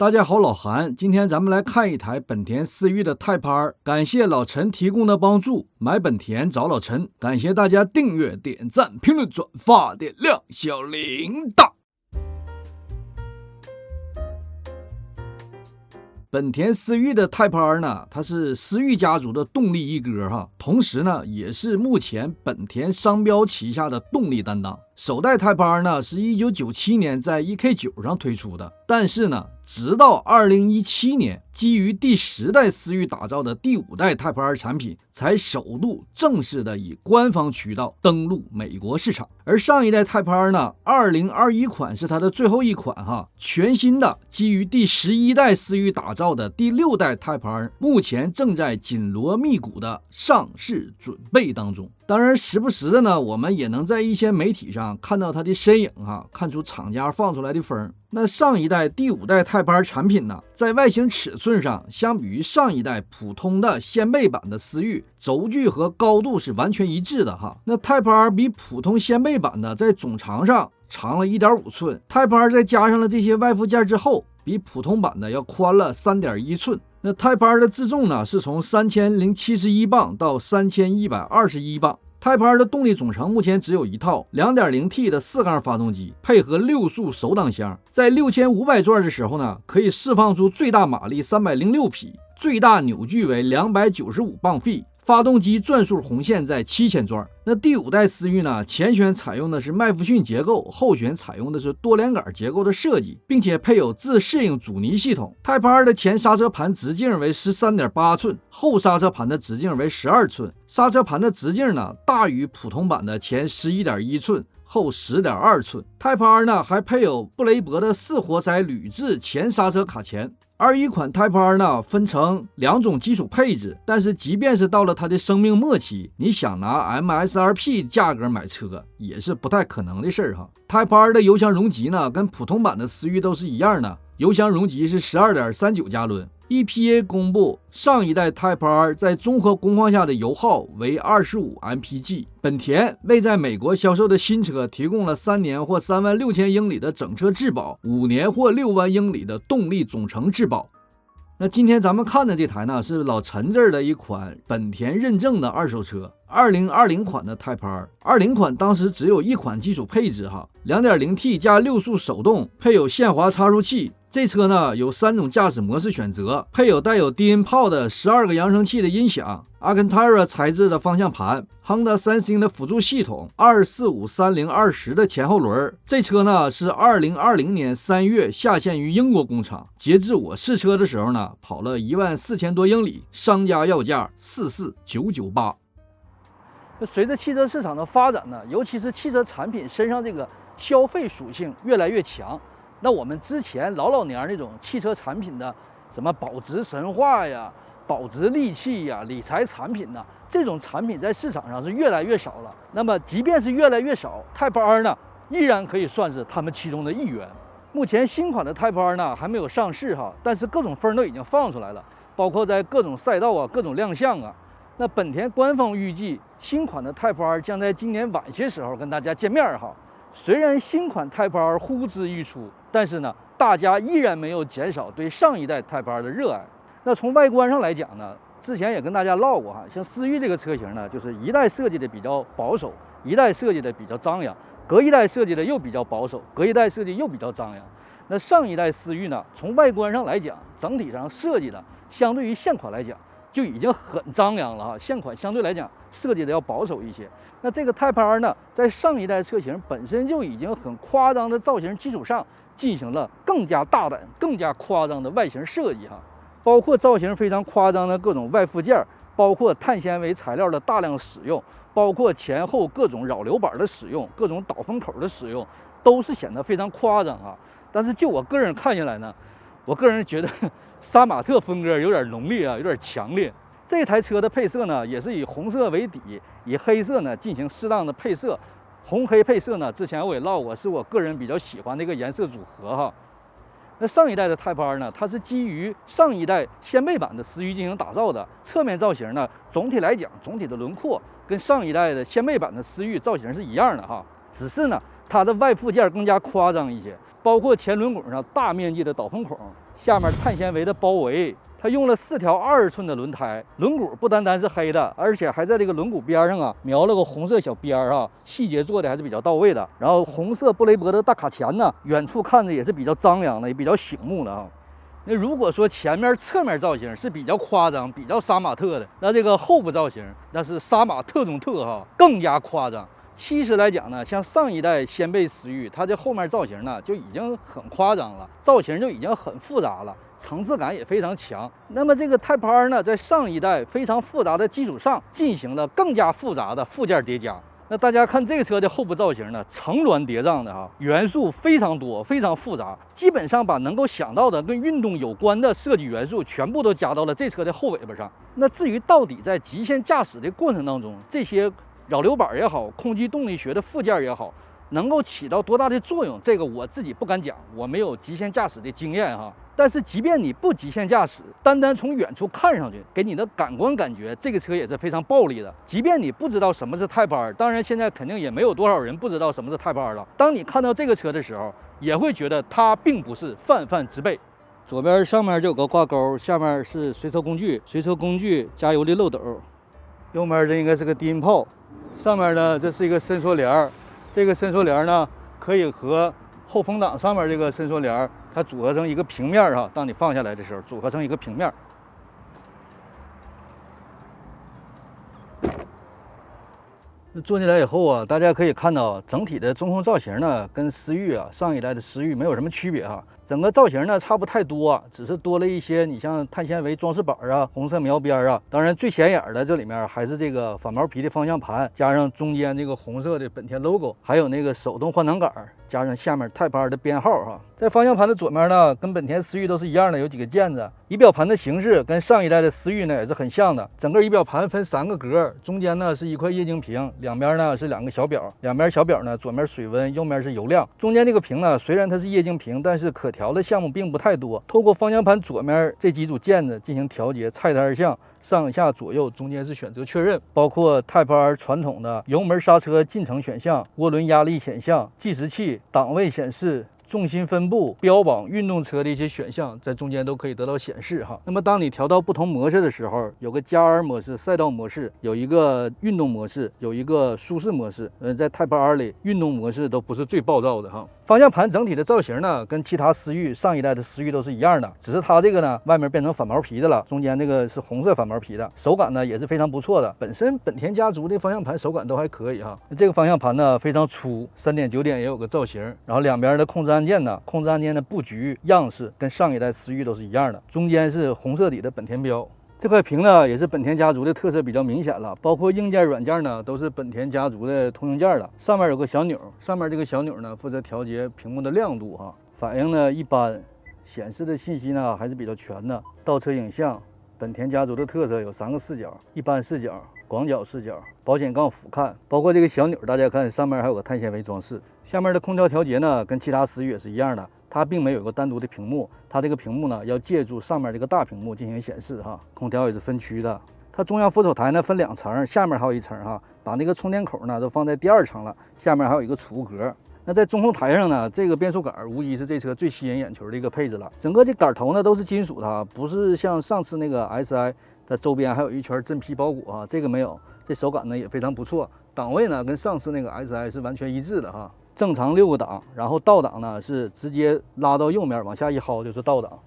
大家好，老韩，今天咱们来看一台本田思域的 Type R， 感谢老陈提供的帮助，买本田找老陈，感谢大家订阅、点赞、评论、转发、点亮小铃铛。本田思域的 Type R 呢，它是思域家族的动力一哥哈，同时呢，也是目前本田商标旗下的动力担当。首代 Type R 呢是1997年在 EK9 上推出的，但是呢，直到2017年，基于第10代思域打造的第5代 Type R 产品才首度正式的以官方渠道登陆美国市场。而上一代 Type R 呢，2021款是它的最后一款哈，全新的基于第11代思域打造的第6代 Type R 目前正在紧锣密鼓的上市准备当中。当然，时不时的呢，我们也能在一些媒体上看到它的身影哈，看出厂家放出来的风。那上一代第5代 Type R 产品呢，在外形尺寸上，相比于上一代普通的掀背版的思域，轴距和高度是完全一致的哈。那 Type R 比普通掀背版的在总长上长了 1.5 寸 ，Type R 在加上了这些外附件之后，比普通版的要宽了 3.1 寸。那 Type R 的自重呢，是从3071磅到3121磅。Type R 的动力总成目前只有一套 2.0T 的4缸发动机，配合6速手挡箱，在6500转的时候呢，可以释放出最大马力306匹，最大扭矩为295磅 feet。发动机转速红线在7000转。那第5代思域呢，前悬采用的是麦弗逊结构，后悬采用的是多连杆结构的设计，并且配有自适应阻尼系统。Type R 的前刹车盘直径为 13.8 寸，后刹车盘的直径为12寸。刹车盘的直径呢，大于普通版的前 11.1 寸。后 10.2 寸。Type R 呢还配有布雷伯的4活塞铝制前刹车卡钳。21款 Type R 呢分成2种基础配置，但是即便是到了它的生命末期，你想拿 MSRP 价格买车也是不太可能的事儿哈。Type R 的油箱容积呢跟普通版的思域都是一样的，油箱容积是 12.39 加仑。EPA 公布上一代 Type R 在综合工况下的油耗为25 mpg。本田为在美国销售的新车提供了3年或36000英里的整车质保，5年或6万英里的动力总成质保。那今天咱们看的这台呢，是老陈这儿的一款本田认证的二手车，2020款的 Type R。20款当时只有一款基础配置哈， 2.0T 加6速手动，配有限滑差速器。这车呢有3种驾驶模式选择，配有带有低音炮的12个扬声器的音响， Alcantara 材质的方向盘， Honda Sensing 的辅助系统， 2453020的前后轮。这车呢是2020年3月下线于英国工厂，截至我试车的时候呢，跑了14000多英里，商家要价44998。随着汽车市场的发展呢，尤其是汽车产品身上这个消费属性越来越强，那我们之前老年那种汽车产品的什么保值神话呀、保值利器呀、理财产品呢，这种产品在市场上是越来越少了。那么即便是越来越少， Type R 呢依然可以算是他们其中的一员。目前新款的 Type R 呢还没有上市哈，但是各种风都已经放出来了，包括在各种赛道啊、各种亮相啊。那本田官方预计新款的 Type R 将在今年晚些时候跟大家见面哈。虽然新款 Type R 呼之欲出，但是呢，大家依然没有减少对上一代 Type R 的热爱。那从外观上来讲呢，之前也跟大家唠过哈，像思域这个车型呢，就是一代设计的比较保守，一代设计的比较张扬，隔一代设计的又比较保守，隔一代设计又比较张扬。那上一代思域呢，从外观上来讲，整体上设计的相对于现款来讲就已经很张扬了哈，现款相对来讲设计的要保守一些。那这个 Type R 呢，在上一代车型本身就已经很夸张的造型基础上，进行了更加大胆、更加夸张的外形设计哈，包括造型非常夸张的各种外附件，包括碳纤维材料的大量使用，包括前后各种扰流板的使用、各种导风口的使用，都是显得非常夸张啊。但是就我个人看下来呢，我个人觉得杀马特风格有点浓烈啊，有点强烈。这台车的配色呢，也是以红色为底，以黑色呢进行适当的配色。红黑配色呢，之前我也唠过，是我个人比较喜欢的一个颜色组合哈。那上一代的 Type R 呢，它是基于上一代掀背版的思域进行打造的，侧面造型呢，总体来讲，总体的轮廓跟上一代的掀背版的思域造型是一样的哈，只是呢，它的外附件更加夸张一些。包括前轮毂上大面积的导风孔，下面碳纤维的包围。它用了4条20寸的轮胎，轮毂不单单是黑的，而且还在这个轮毂边上啊描了个红色小边啊，细节做的还是比较到位的。然后红色布雷伯的大卡钳呢，远处看着也是比较张扬的，也比较醒目的啊。那如果说前面侧面造型是比较夸张、比较杀马特的，那这个后部造型那是杀马特中特哈，更加夸张。其实来讲呢，像上一代掀背思域，它这后面造型呢就已经很夸张了，造型就已经很复杂了，层次感也非常强。那么这个 Type R 呢，在上一代非常复杂的基础上，进行了更加复杂的附件叠加。那大家看这个车的后部造型呢，层峦叠嶂的哈，元素非常多，非常复杂，基本上把能够想到的跟运动有关的设计元素全部都加到了这车的后尾巴上。那至于到底在极限驾驶的过程当中，这些扰流板也好，空气动力学的附件也好，能够起到多大的作用，这个我自己不敢讲，我没有极限驾驶的经验哈。但是即便你不极限驾驶，单单从远处看上去，给你的感官感觉，这个车也是非常暴力的。即便你不知道什么是 Type R， 当然现在肯定也没有多少人不知道什么是 Type R 了。当你看到这个车的时候，也会觉得它并不是泛泛之辈。左边上面就有个挂钩，下面是随车工具，随车工具加油的漏斗。右面这应该是个低音炮，上面呢这是一个伸缩帘，这个伸缩帘呢可以和后风挡上面这个伸缩帘它组合成一个平面哈，当你放下来的时候组合成一个平面。那坐进来以后啊，大家可以看到整体的中控造型呢跟思域啊上一代的思域没有什么区别哈。整个造型呢差不太多，只是多了一些你像碳纤维装饰板啊、红色描边啊。当然最显眼的这里面还是这个反毛皮的方向盘，加上中间这个红色的本田 logo， 还有那个手动换挡杆，加上下面 Type R 的编号哈。在方向盘的左面呢，跟本田思域都是一样的，有几个键子。仪表盘的形式跟上一代的思域呢也是很像的。整个仪表盘分3个格，中间呢是一块液晶屏，两边呢是2个小表，两边小表呢左面水温，右面是油量。中间这个屏呢虽然它是液晶屏，但是可调的项目并不太多。透过方向盘左面这几组键子进行调节，菜单项上下左右中间是选择确认，包括 Type R 传统的油门刹车进程选项、涡轮压力显像、计时器、档位显示、重心分布、标榜运动车的一些选项在中间都可以得到显示哈。那么当你调到不同模式的时候，有个加 R 模式、赛道模式，有一个运动模式，有一个舒适模式。在 Type R 里，运动模式都不是最暴躁的哈。方向盘整体的造型呢，跟其他思域上一代的思域都是一样的，只是它这个呢外面变成反毛皮的了，中间这个是红色反毛皮的，手感呢也是非常不错的。本身本田家族的方向盘手感都还可以哈。这个方向盘呢非常粗，3.9点也有个造型，然后两边的控制按键呢，控制按键的布局样式跟上一代思域都是一样的，中间是红色底的本田标。这块屏呢也是本田家族的特色比较明显了，包括硬件软件呢都是本田家族的通用件了。上面有个小钮，上面这个小钮呢负责调节屏幕的亮度哈，反应呢一般，显示的信息呢还是比较全的。倒车影像，本田家族的特色有3个视角：一般视角、广角视角、保险杠俯瞰。包括这个小钮，大家看上面还有个碳纤维装饰。下面的空调调节呢跟其他思域也是一样的，它并没有一个单独的屏幕，它这个屏幕呢要借助上面这个大屏幕进行显示哈。空调也是分区的，它中央扶手台呢分2层，下面还有1层哈，把那个充电口呢都放在第2层了，下面还有一个储物格。那在中控台上呢，这个变速杆无疑是这车最吸引眼球的一个配置了。整个这杆头呢都是金属的，不是像上次那个 SI 它周边还有一圈真皮包裹啊，这个没有。这手感呢也非常不错，档位呢跟上次那个 SI 是完全一致的哈。正常6个档，然后倒档呢是直接拉到右面往下一薅就是倒档。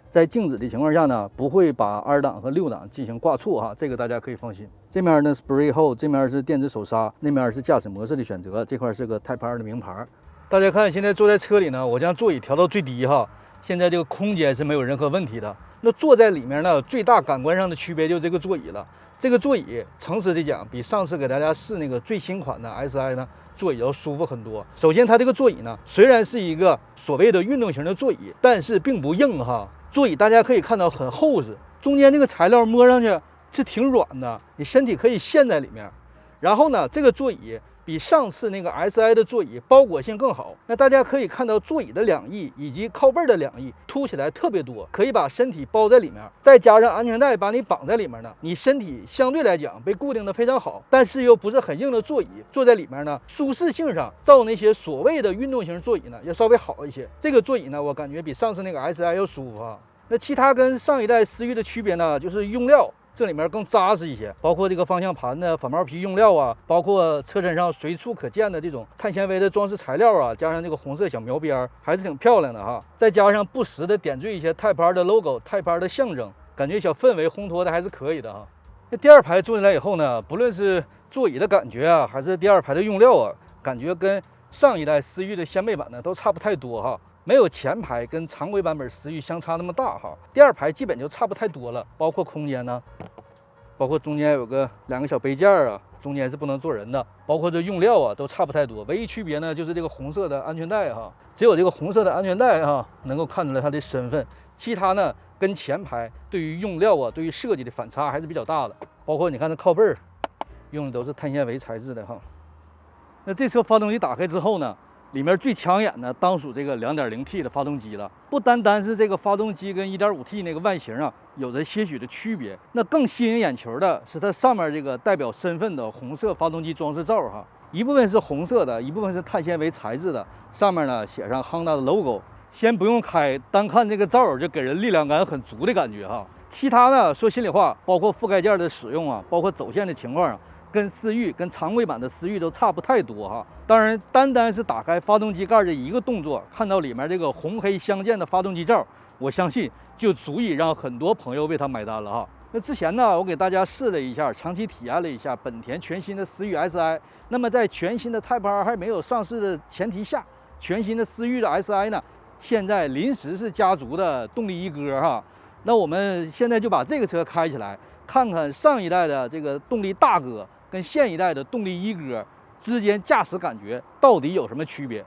在静止的情况下呢，不会把2档和6档进行挂错哈，这个大家可以放心。这面呢是 Brake Hold， 这面是电子手刹，那面是驾驶模式的选择，这块是个 Type R 的名牌。大家看，现在坐在车里呢，我将座椅调到最低哈，现在这个空间是没有任何问题的。那坐在里面呢，最大感官上的区别就是这个座椅了。这个座椅诚实的讲，比上次给大家试那个最新款的 SI 呢，座椅要舒服很多。首先，它这个座椅呢，虽然是一个所谓的运动型的座椅，但是并不硬哈。座椅大家可以看到很厚实，中间这个材料摸上去是挺软的，你身体可以陷在里面。然后呢，这个座椅比比上次那个 SI 的座椅包裹性更好。那大家可以看到座椅的两翼以及靠背的两翼凸起来特别多，可以把身体包在里面，再加上安全带把你绑在里面呢，你身体相对来讲被固定的非常好，但是又不是很硬的座椅，坐在里面呢，舒适性上照那些所谓的运动型座椅呢要稍微好一些。这个座椅呢，我感觉比上次那个 SI 要舒服啊。那其他跟上一代思域的区别呢，就是用料。这里面更扎实一些，包括这个方向盘的反毛皮用料啊，包括车身上随处可见的这种碳纤维的装饰材料啊，加上这个红色小描边，还是挺漂亮的哈。再加上不时的点缀一些Type R的 logo、Type R 的象征，感觉小氛围烘托的还是可以的哈。那第二排坐进来以后呢，不论是座椅的感觉啊，还是第二排的用料啊，感觉跟上一代思域的掀背版呢都差不太多哈。没有前排跟常规版本思域相差那么大哈，第二排基本就差不太多了，包括空间呢，包括中间有两个小杯架啊，中间是不能坐人的，包括这用料啊都差不太多，唯一区别呢就是这个红色的安全带哈，只有这个红色的安全带哈能够看出来它的身份，其他呢跟前排对于用料啊对于设计的反差还是比较大的，包括你看这靠背用的都是碳纤维材质的哈。那这车发动机打开之后呢，里面最抢眼的当属这个 2.0T 的发动机了，不单单是这个发动机跟 1.5T 那个外形啊有着些许的区别，那更吸引眼球的是它上面这个代表身份的红色发动机装饰罩哈，一部分是红色的，一部分是碳纤维材质的，上面呢写上 Honda 的 logo。先不用开，单看这个罩就给人力量感很足的感觉哈。其他呢，说心里话，包括覆盖件的使用啊，包括走线的情况啊，跟思域跟常规版的思域都差不太多哈。当然，单单是打开发动机盖的一个动作，看到里面这个红黑相间的发动机罩，我相信就足以让很多朋友为它买单了哈。那之前呢，我给大家试了一下，长期体验了一下本田全新的思域 SI。那么在全新的 Type R 还没有上市的前提下，全新的思域的 SI 呢，现在临时是家族的动力一哥哈。那我们现在就把这个车开起来，看看上一代的这个动力大哥跟现一代的动力一哥之间驾驶感觉到底有什么区别？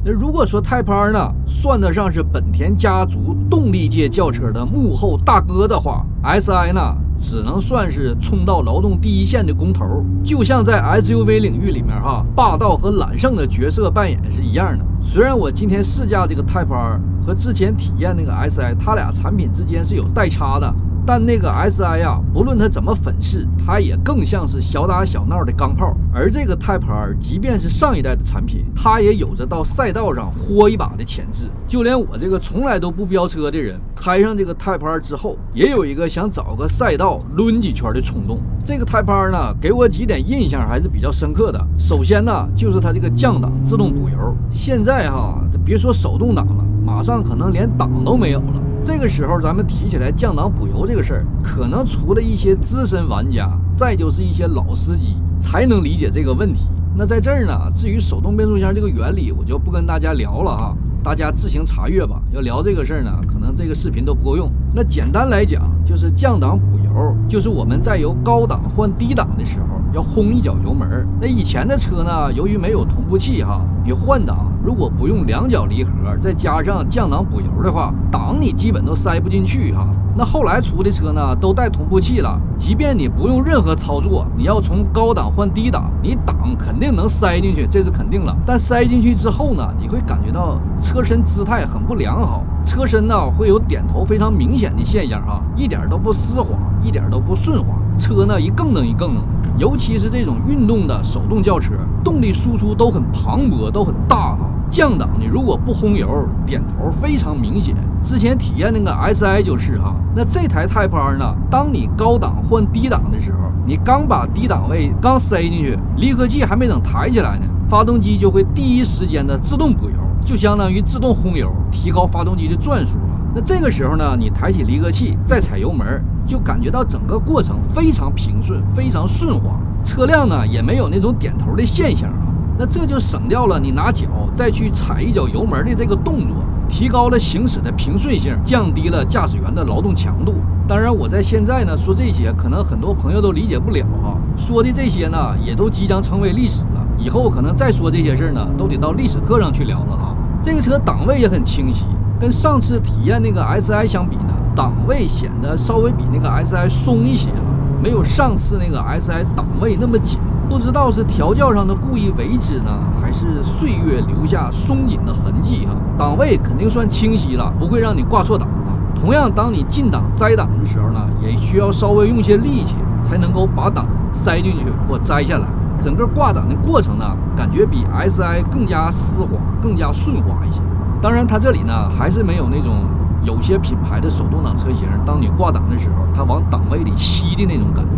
那如果说Type R呢，算得上是本田家族动力界轿车的幕后大哥的话，SI 呢，只能算是冲到劳动第一线的工头，就像在 SUV 领域里面哈，霸道和揽胜的角色扮演是一样的。虽然我今天试驾这个Type R和之前体验那个 SI， 它俩产品之间是有代差的。但那个 SI 啊，不论它怎么粉饰，它也更像是小打小闹的钢炮。而这个Type R，即便是上一代的产品，它也有着到赛道上豁一把的潜质。就连我这个从来都不飙车的人，开上这个Type R之后，也有一个想找个赛道抡几圈的冲动。这个Type R呢，给我几点印象还是比较深刻的。首先呢，就是它这个降档自动补油。现在哈，别说手动挡了，马上可能连档都没有了。这个时候咱们提起来降档补油这个事儿，可能除了一些资深玩家，再就是一些老司机才能理解这个问题。那在这儿呢，至于手动变速箱这个原理，我就不跟大家聊了啊，大家自行查阅吧。要聊这个事儿呢，可能这个视频都不够用。那简单来讲，就是降档补油，就是我们在由高档换低档的时候，要轰一脚油门。那以前的车呢，由于没有同步器哈，你换挡如果不用两脚离合，再加上降档补油的话，档你基本都塞不进去哈。那后来出的车呢，都带同步器了，即便你不用任何操作，你要从高档换低档，你档肯定能塞进去，这是肯定了。但塞进去之后呢，你会感觉到车身姿态很不良好，车身呢会有点头非常明显的现象哈，一点都不丝滑，一点都不顺滑，车呢一更能一更能。尤其是这种运动的手动轿车，动力输出都很磅礴，都很大哈。降档你如果不轰油，点头非常明显。之前体验那个 SI 就是哈。那这台Type R呢，当你高档换低档的时候，你刚把低档位刚塞进去，离合器还没等抬起来呢，发动机就会第一时间的自动补油，就相当于自动轰油，提高发动机的转速。那这个时候呢，你抬起离合器再踩油门，就感觉到整个过程非常平顺，非常顺滑，车辆呢也没有那种点头的现象啊。那这就省掉了你拿脚再去踩一脚油门的这个动作，提高了行驶的平顺性，降低了驾驶员的劳动强度。当然我在现在呢说这些，可能很多朋友都理解不了啊，说的这些呢也都即将成为历史了，以后可能再说这些事呢都得到历史课上去聊了啊。这个车档位也很清晰，跟上次体验那个 SI 相比呢，档位显得稍微比那个 SI 松一些啊。没有上次那个 SI 档位那么紧，不知道是调教上的故意为之呢，还是岁月留下松紧的痕迹哈。档位肯定算清晰了，不会让你挂错档啊。同样，当你进档摘档的时候呢，也需要稍微用些力气，才能够把档塞进去或摘下来。整个挂档的过程呢，感觉比 SI 更加丝滑，更加顺滑一些。当然，它这里呢还是没有那种有些品牌的手动挡车型，当你挂档的时候，它往档位里吸的那种感觉。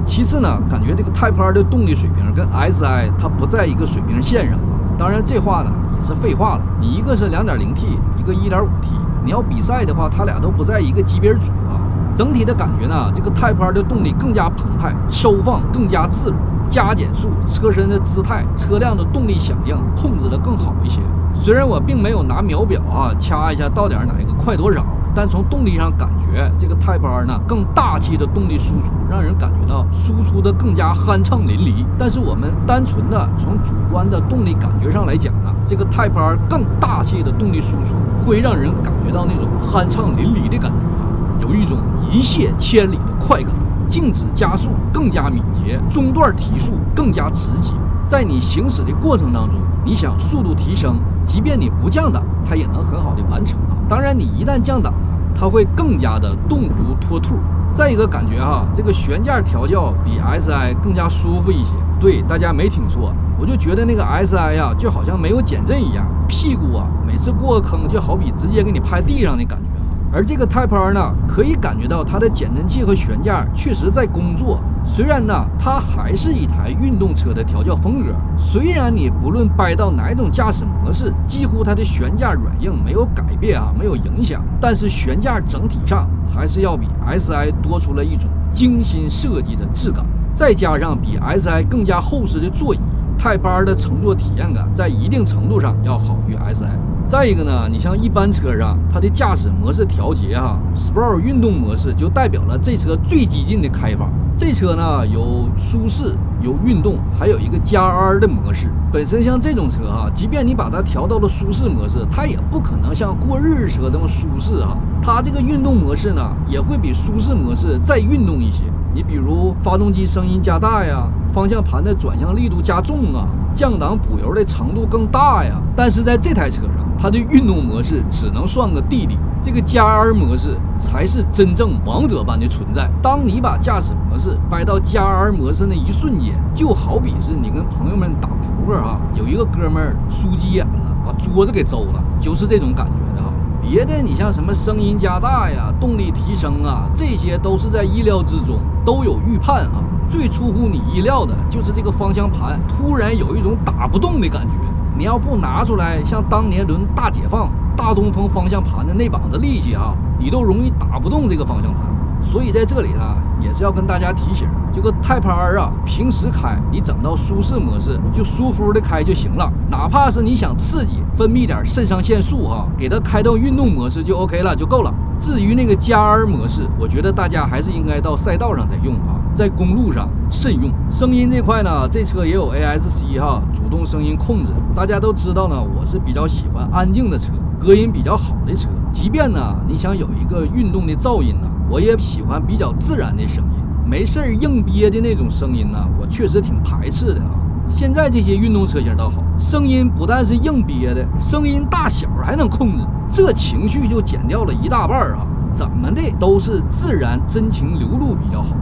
其次呢，感觉这个 Type R 的动力水平跟 SI 它不在一个水平线上啊。当然，这话呢也是废话了。你一个是 2.0T， 一个 1.5T， 你要比赛的话，它俩都不在一个级别组啊。整体的感觉呢，这个 Type R 的动力更加澎湃，收放更加自如，加减速、车身的姿态、车辆的动力响应控制得更好一些。虽然我并没有拿秒表啊掐一下到底哪一个快多少，但从动力上感觉这个 Type R 呢更大气的动力输出，让人感觉到输出的更加酣畅淋漓。但是我们单纯的从主观的动力感觉上来讲呢，这个 Type R 更大气的动力输出会让人感觉到那种酣畅淋漓的感觉啊，有一种一泻千里的快感。静止加速更加敏捷，中段提速更加直接。在你行驶的过程当中，你想速度提升，即便你不降档，它也能很好的完成啊。当然，你一旦降档呢，它会更加的动如脱兔。再一个感觉哈，这个悬架调教比 SI 更加舒服一些。对，大家没听错，我就觉得那个 SI 呀，就好像没有减震一样，屁股啊，每次过个坑就好比直接给你拍地上的感觉。而这个 Type R 呢，可以感觉到它的减震器和悬架确实在工作。虽然呢，它还是一台运动车的调教风格。虽然你不论掰到哪种驾驶模式，几乎它的悬架软硬没有改变啊，没有影响。但是悬架整体上还是要比 SI 多出了一种精心设计的质感，再加上比 SI 更加厚实的座椅，Type R 的乘坐体验感在一定程度上要好于 SI。再一个呢，你像一般车上，它的驾驶模式调节Sport 运动模式就代表了这车最激进的开法。这车呢有舒适，有运动，还有一个加 R 的模式。本身像这种车即便你把它调到了舒适模式，它也不可能像过日车这么舒适它这个运动模式呢，也会比舒适模式再运动一些。你比如发动机声音加大呀，方向盘的转向力度加重降档补油的程度更大呀。但是在这台车上，它的运动模式只能算个弟弟，这个加 R 模式才是真正王者般的存在。当你把驾驶模式掰到加 R 模式那一瞬间，就好比是你跟朋友们打扑克有一个哥们儿输急眼了，把桌子给周了，就是这种感觉的别的你像什么声音加大呀、动力提升这些都是在意料之中，都有预判最出乎你意料的就是这个方向盘突然有一种打不动的感觉。你要不拿出来像当年轮大解放、大东风方向盘的那膀子力气你都容易打不动这个方向盘。所以在这里呢，也是要跟大家提醒，这个 Type R 平时开你整到舒适模式就舒服的开就行了。哪怕是你想刺激分泌点肾上腺素给它开到运动模式就 OK 了，就够了。至于那个加 R 模式，我觉得大家还是应该到赛道上再用在公路上慎用。声音这块呢，这车也有 ASC 主动声音控制。大家都知道呢，我是比较喜欢安静的车，隔音比较好的车。即便呢你想有一个运动的噪音我也喜欢比较自然的声音。没事硬憋的那种声音我确实挺排斥的现在这些运动车型倒好，声音不但是硬憋的，声音大小还能控制，这情绪就减掉了一大半怎么的都是自然真情流露比较好。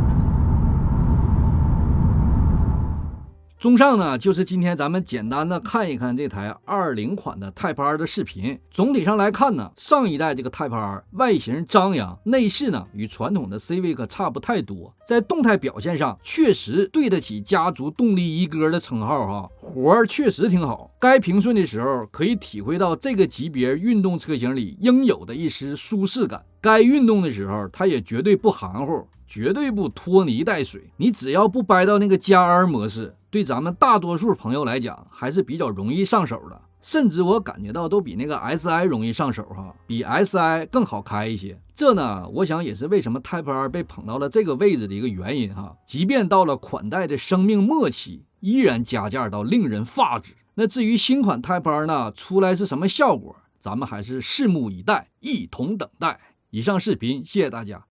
综上呢，就是今天咱们简单的看一看这台20款的 Type R 的视频。总体上来看呢，上一代这个 Type R 外形张扬，内饰呢与传统的 Civic 差不太多，在动态表现上确实对得起家族动力一哥的称号活儿确实挺好。该平顺的时候可以体会到这个级别运动车型里应有的一丝舒适感，该运动的时候它也绝对不含糊，绝对不拖泥带水。你只要不掰到那个加 R 模式，对咱们大多数朋友来讲还是比较容易上手的，甚至我感觉到都比那个 SI 容易上手比 SI 更好开一些。这呢，我想也是为什么 Type R 被捧到了这个位置的一个原因即便到了款待的生命末期，依然加价到令人发指。那至于新款 Type R 呢出来是什么效果，咱们还是拭目以待，一同等待。以上视频谢谢大家。